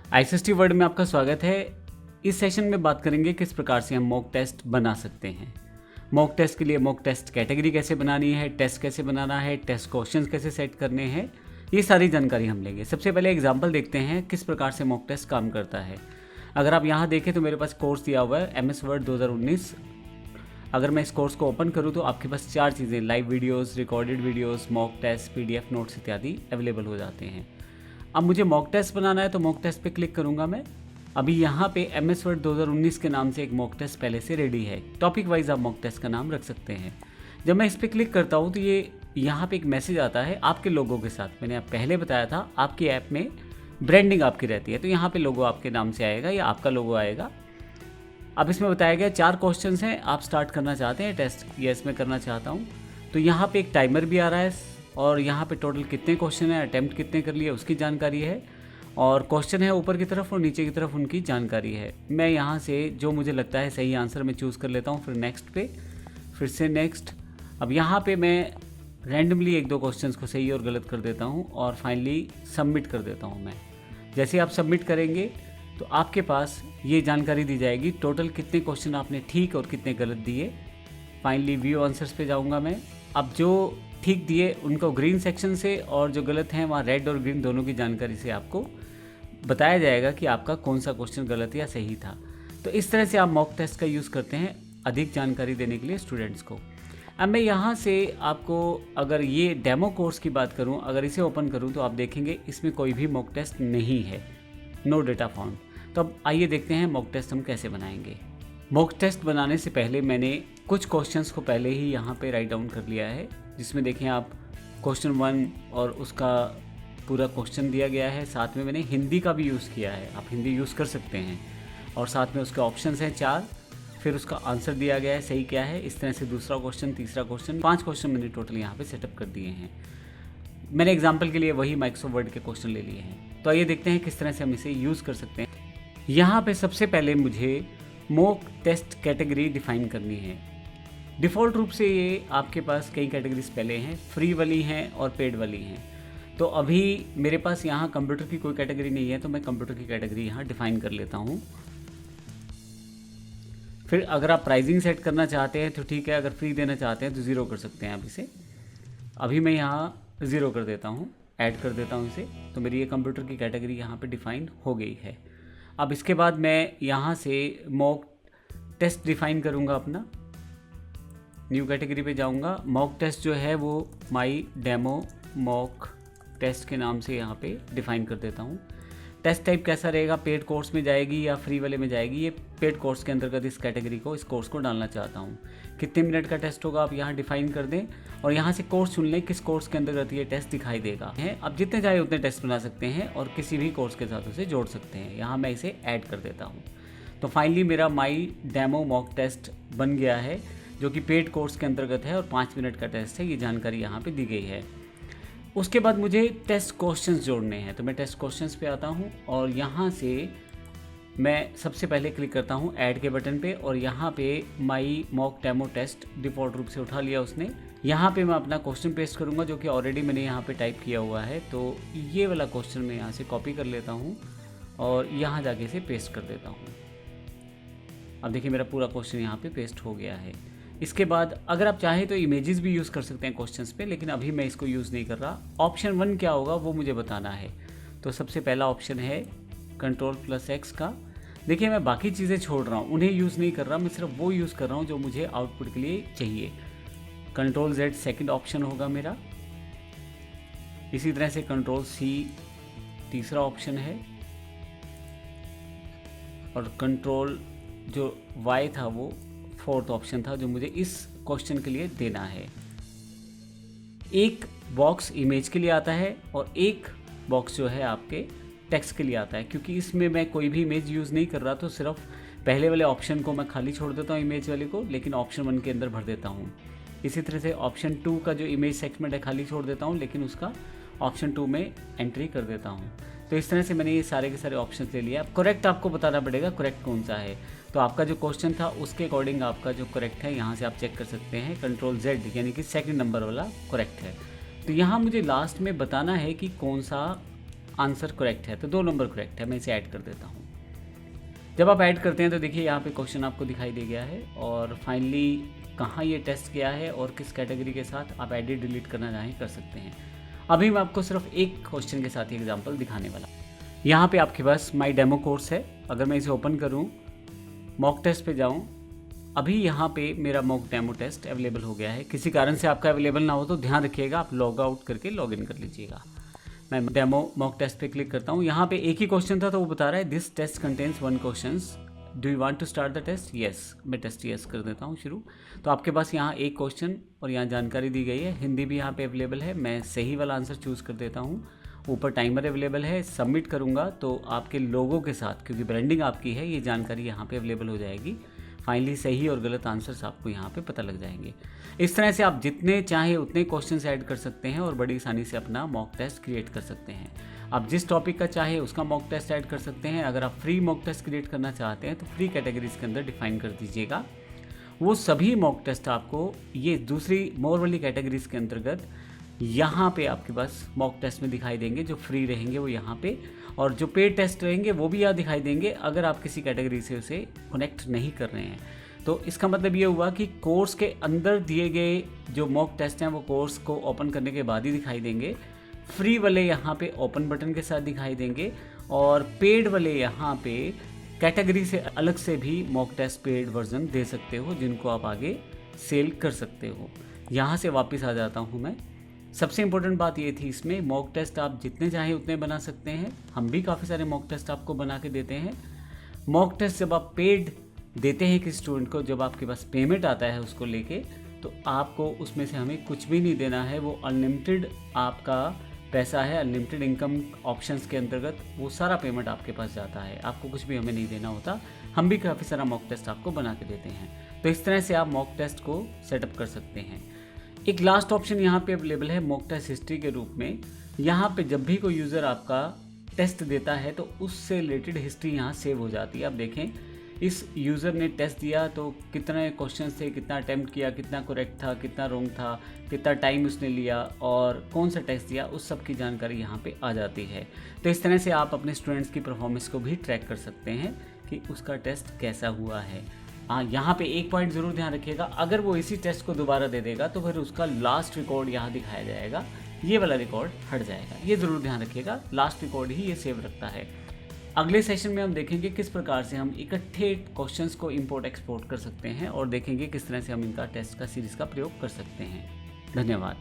आईसीएसटी word में आपका स्वागत है। इस सेशन में बात करेंगे किस प्रकार से हम मॉक टेस्ट बना सकते हैं। मॉक टेस्ट के लिए मॉक टेस्ट कैटेगरी कैसे बनानी है, टेस्ट कैसे बनाना है, टेस्ट क्वेश्चंस कैसे सेट करने हैं, ये सारी जानकारी हम लेंगे। सबसे पहले एग्जांपल देखते हैं किस प्रकार से मॉक टेस्ट काम करता है। अगर आप यहाँ देखें तो मेरे पास कोर्स दिया हुआ है MS वर्ड 2019। अगर मैं इस कोर्स को ओपन करूँ तो आपके पास 4 चीज़ें, live videos, recorded videos, mock test, PDF notes इत्यादि अवेलेबल हो जाते हैं। अब मुझे मॉक टेस्ट बनाना है तो मॉक टेस्ट पे क्लिक करूंगा मैं। अभी यहाँ पे MS वर्ड 2019 के नाम से एक मॉक टेस्ट पहले से रेडी है। टॉपिक वाइज आप मॉक टेस्ट का नाम रख सकते हैं। जब मैं इस पर क्लिक करता हूँ तो ये यहाँ पे एक मैसेज आता है आपके लोगों के साथ। मैंने आप पहले बताया था आपकी ऐप में ब्रांडिंग आपकी रहती है, तो यहाँ पे लोगो आपके नाम से आएगा या आपका लोगो आएगा। अब इसमें बताया गया 4 क्वेश्चन हैं। आप स्टार्ट करना चाहते हैं टेस्ट, यस मैं करना चाहता हूँ। तो यहाँ पे एक टाइमर भी आ रहा है और यहाँ पे टोटल कितने क्वेश्चन हैं, अटेम्प्ट कितने कर लिए उसकी जानकारी है, और क्वेश्चन है ऊपर की तरफ और नीचे की तरफ उनकी जानकारी है। मैं यहाँ से जो मुझे लगता है सही आंसर मैं चूज़ कर लेता हूँ, फिर नेक्स्ट पे, फिर से नेक्स्ट। अब यहाँ पे मैं रैंडमली 1-2 क्वेश्चंस को सही और गलत कर देता हूँ और फाइनली सबमिट कर देता हूँ मैं। जैसे आप सबमिट करेंगे तो आपके पास ये जानकारी दी जाएगी टोटल कितने क्वेश्चन आपने ठीक और कितने गलत दिए। फाइनली व्यू आंसर्स पे जाऊँगा मैं। अब जो ठीक दिए उनको ग्रीन सेक्शन से और जो गलत हैं वहाँ रेड और ग्रीन दोनों की जानकारी से आपको बताया जाएगा कि आपका कौन सा क्वेश्चन गलत या सही था। तो इस तरह से आप मॉक टेस्ट का यूज़ करते हैं अधिक जानकारी देने के लिए स्टूडेंट्स को। अब मैं यहाँ से आपको अगर ये डेमो कोर्स की बात करूँ, अगर इसे ओपन करूँ तो आप देखेंगे इसमें कोई भी मॉक टेस्ट नहीं है, नो डेटा फाउंड। तो अब आइए देखते हैं मॉक टेस्ट हम कैसे बनाएंगे। मॉक टेस्ट बनाने से पहले मैंने कुछ क्वेश्चंस को पहले ही यहाँ पे राइट डाउन कर लिया है, जिसमें देखें आप क्वेश्चन 1 और उसका पूरा क्वेश्चन दिया गया है। साथ में मैंने हिंदी का भी यूज़ किया है, आप हिंदी यूज़ कर सकते हैं। और साथ में उसके ऑप्शंस हैं 4, फिर उसका आंसर दिया गया है सही क्या है। इस तरह से दूसरा क्वेश्चन, तीसरा क्वेश्चन, 5 क्वेश्चन मैंने टोटल यहाँ पे सेटअप कर दिए हैं। मैंने एग्जाम्पल के लिए वही माइक्रोसॉफ्ट वर्ड के क्वेश्चन ले लिए हैं। तो आइए देखते हैं किस तरह से हम इसे यूज़ कर सकते हैं। यहाँ पर सबसे पहले मुझे मॉक टेस्ट कैटेगरी डिफाइन करनी है। डिफ़ॉल्ट रूप से ये आपके पास कई कैटेगरीज पहले हैं, फ्री वाली हैं और पेड वाली हैं। तो अभी मेरे पास यहाँ कंप्यूटर की कोई कैटेगरी नहीं है, तो मैं कंप्यूटर की कैटेगरी यहाँ डिफ़ाइन कर लेता हूँ। फिर अगर आप प्राइसिंग सेट करना चाहते हैं तो ठीक है, अगर फ्री देना चाहते हैं तो 0 कर सकते हैं आप इसे। अभी मैं यहाँ 0 कर देता हूँ, ऐड कर देता हूँ इसे। तो मेरी ये कंप्यूटर की कैटेगरी यहाँ पर डिफ़ाइन हो गई है। अब इसके बाद मैं यहाँ से मॉक टेस्ट डिफ़ाइन करूँगा अपना। न्यू कैटेगरी पे जाऊंगा। मॉक टेस्ट जो है वो माई डेमो मॉक टेस्ट के नाम से यहाँ पे डिफ़ाइन कर देता हूँ। टेस्ट टाइप कैसा रहेगा, पेड कोर्स में जाएगी या फ्री वाले में जाएगी, ये पेड कोर्स के अंतर्गत इस कैटेगरी को, इस कोर्स को डालना चाहता हूँ। कितने मिनट का टेस्ट होगा आप यहाँ डिफ़ाइन कर दें और यहाँ से कोर्स चुन लें किस कोर्स के अंतर्गत ये टेस्ट दिखाई देगा है। अब जितने चाहे उतने टेस्ट बना सकते हैं और किसी भी कोर्स के साथ उसे जोड़ सकते हैं। यहाँ मैं इसे ऐड कर देता हूँ। तो फाइनली मेरा माई डेमो मॉक टेस्ट बन गया है, जो कि पेड कोर्स के अंतर्गत है और 5 मिनट का टेस्ट है। ये जानकारी यहाँ पे दी गई है। उसके बाद मुझे टेस्ट क्वेश्चंस जोड़ने हैं, तो मैं टेस्ट क्वेश्चंस पे आता हूँ और यहाँ से मैं सबसे पहले क्लिक करता हूँ ऐड के बटन पे और यहाँ पे माई मॉक डेमो टेस्ट डिफ़ॉल्ट रूप से उठा लिया उसने। यहाँ पे मैं अपना क्वेश्चन पेस्ट करूँगा जो कि ऑलरेडी मैंने यहाँ पे टाइप किया हुआ है। तो ये वाला क्वेश्चन मैं यहाँ से कॉपी कर लेता हूँ और यहाँ जाके इसे पेस्ट कर देता हूँ। अब देखिए मेरा पूरा क्वेश्चन यहाँ पे पेस्ट हो गया है। इसके बाद अगर आप चाहें तो इमेजेस भी यूज़ कर सकते हैं क्वेश्चंस पे, लेकिन अभी मैं इसको यूज़ नहीं कर रहा। ऑप्शन 1 क्या होगा वो मुझे बताना है। तो सबसे पहला ऑप्शन है Ctrl+X का। देखिए मैं बाकी चीज़ें छोड़ रहा हूँ, उन्हें यूज़ नहीं कर रहा, मैं सिर्फ वो यूज़ कर रहा हूँ जो मुझे आउटपुट के लिए चाहिए। Ctrl+Z सेकेंड ऑप्शन होगा मेरा। इसी तरह से Ctrl+C तीसरा ऑप्शन है और कंट्रोल जो Y था वो 4th ऑप्शन था जो मुझे इस क्वेश्चन के लिए देना है। एक बॉक्स इमेज के लिए आता है और एक बॉक्स जो है आपके टेक्स्ट के लिए आता है। क्योंकि इसमें मैं कोई भी इमेज यूज़ नहीं कर रहा तो सिर्फ पहले वाले ऑप्शन को मैं खाली छोड़ देता हूँ इमेज वाले को, लेकिन ऑप्शन 1 के अंदर भर देता हूँ। इसी तरह से ऑप्शन 2 का जो इमेज सेगमेंट है खाली छोड़ देता हूँ, लेकिन उसका ऑप्शन 2 में एंट्री कर देता हूँ। तो इस तरह से मैंने ये सारे के सारे ऑप्शन ले लिया। अब करेक्ट आपको बताना पड़ेगा करेक्ट कौन सा है। तो आपका जो क्वेश्चन था उसके अकॉर्डिंग आपका जो करेक्ट है यहाँ से आप चेक कर सकते हैं। Ctrl+Z यानी कि सेकंड नंबर वाला करेक्ट है। तो यहाँ मुझे लास्ट में बताना है कि कौन सा आंसर करेक्ट है, तो 2 नंबर करेक्ट है, मैं इसे ऐड कर देता हूँ। जब आप ऐड करते हैं तो देखिए यहाँ पे क्वेश्चन आपको दिखाई दे गया है और फाइनली कहाँ ये टेस्ट किया है और किस कैटेगरी के साथ आप एडिट डिलीट करना चाहें कर सकते हैं। अभी मैं आपको सिर्फ एक क्वेश्चन के साथ ही एग्जांपल दिखाने वाला। यहाँ पे आपके पास माई डेमो कोर्स है। अगर मैं इसे ओपन करूँ, मॉक टेस्ट पे जाऊँ, अभी यहाँ पे मेरा मॉक डेमो टेस्ट अवेलेबल हो गया है। किसी कारण से आपका अवेलेबल ना हो तो ध्यान रखिएगा, आप लॉग आउट करके लॉग इन कर लीजिएगा। मैं डेमो मॉक टेस्ट पे क्लिक करता हूँ। यहाँ पे एक ही क्वेश्चन था तो वो बता रहा है this test contains 1 question, do you want to start the test, yes. मैं टेस्ट येस कर देता हूँ शुरू। तो आपके पास यहाँ एक क्वेश्चन और यहाँ जानकारी दी गई है, हिंदी भी यहाँ पे अवेलेबल है। मैं सही वाला आंसर चूज़ कर देता हूँ। ऊपर टाइमर अवेलेबल है। सबमिट करूँगा तो आपके लोगों के साथ, क्योंकि ब्रांडिंग आपकी है, ये जानकारी यहाँ पे अवेलेबल हो जाएगी। फाइनली सही और गलत आंसर्स आपको यहाँ पे पता लग जाएंगे। इस तरह से आप जितने चाहे उतने क्वेश्चंस ऐड कर सकते हैं और बड़ी आसानी से अपना मॉक टेस्ट क्रिएट कर सकते हैं। आप जिस टॉपिक का चाहे उसका मॉक टेस्ट ऐड कर सकते हैं। अगर आप फ्री मॉक टेस्ट क्रिएट करना चाहते हैं तो फ्री कैटेगरीज के अंदर डिफाइन कर दीजिएगा। वो सभी मॉक टेस्ट आपको ये दूसरी मोर वाली कैटेगरीज के अंतर्गत यहाँ पे आपके पास मॉक टेस्ट में दिखाई देंगे। जो फ्री रहेंगे वो यहाँ पे, और जो पेड टेस्ट रहेंगे वो भी यहाँ दिखाई देंगे अगर आप किसी कैटेगरी से उसे कनेक्ट नहीं कर रहे हैं। तो इसका मतलब ये हुआ कि कोर्स के अंदर दिए गए जो मॉक टेस्ट हैं वो कोर्स को ओपन करने के बाद ही दिखाई देंगे। फ्री वाले यहाँ पे ओपन बटन के साथ दिखाई देंगे और पेड वाले यहाँ पे कैटेगरी से अलग से भी मॉक टेस्ट पेड वर्जन दे सकते हो, जिनको आप आगे सेल कर सकते हो। यहाँ से वापस आ जाता हूँ मैं। सबसे इम्पोर्टेंट बात ये थी इसमें, मॉक टेस्ट आप जितने चाहें उतने बना सकते हैं। हम भी काफ़ी सारे मॉक टेस्ट आपको बना के देते हैं। मॉक टेस्ट जब आप पेड देते हैं किसी स्टूडेंट को, जब आपके पास पेमेंट आता है उसको लेके, तो आपको उसमें से हमें कुछ भी नहीं देना है। वो अनलिमिटेड आपका पैसा है, अनलिमिटेड इनकम ऑप्शंस के अंतर्गत वो सारा पेमेंट आपके पास जाता है। आपको कुछ भी हमें नहीं देना होता। हम भी काफ़ी सारा मॉक टेस्ट आपको बना के देते हैं। तो इस तरह से आप मॉक टेस्ट को सेटअप कर सकते हैं। एक लास्ट ऑप्शन यहाँ पे अवेलेबल है मॉक टेस्ट हिस्ट्री के रूप में। यहाँ पे जब भी कोई यूज़र आपका टेस्ट देता है तो उससे रिलेटेड हिस्ट्री यहाँ सेव हो जाती है। आप देखें इस यूज़र ने टेस्ट दिया तो कितने क्वेश्चन थे, कितना अटैम्प्ट किया, कितना करेक्ट था, कितना रॉन्ग था, कितना टाइम उसने लिया और कौन सा टेस्ट दिया, उस सब की जानकारी यहाँ पे आ जाती है। तो इस तरह से आप अपने स्टूडेंट्स की परफॉर्मेंस को भी ट्रैक कर सकते हैं कि उसका टेस्ट कैसा हुआ है। हाँ, यहाँ पे एक पॉइंट ज़रूर ध्यान रखिएगा, अगर वो इसी टेस्ट को दोबारा दे देगा तो फिर उसका लास्ट रिकॉर्ड यहाँ दिखाया जाएगा, ये वाला रिकॉर्ड हट जाएगा। ये ज़रूर ध्यान रखिएगा, लास्ट रिकॉर्ड ही ये सेव रखता है। अगले सेशन में हम देखेंगे किस प्रकार से हम इकट्ठे क्वेश्चंस को इंपोर्ट एक्सपोर्ट कर सकते हैं और देखेंगे किस तरह से हम इनका टेस्ट का सीरीज़ का प्रयोग कर सकते हैं। धन्यवाद।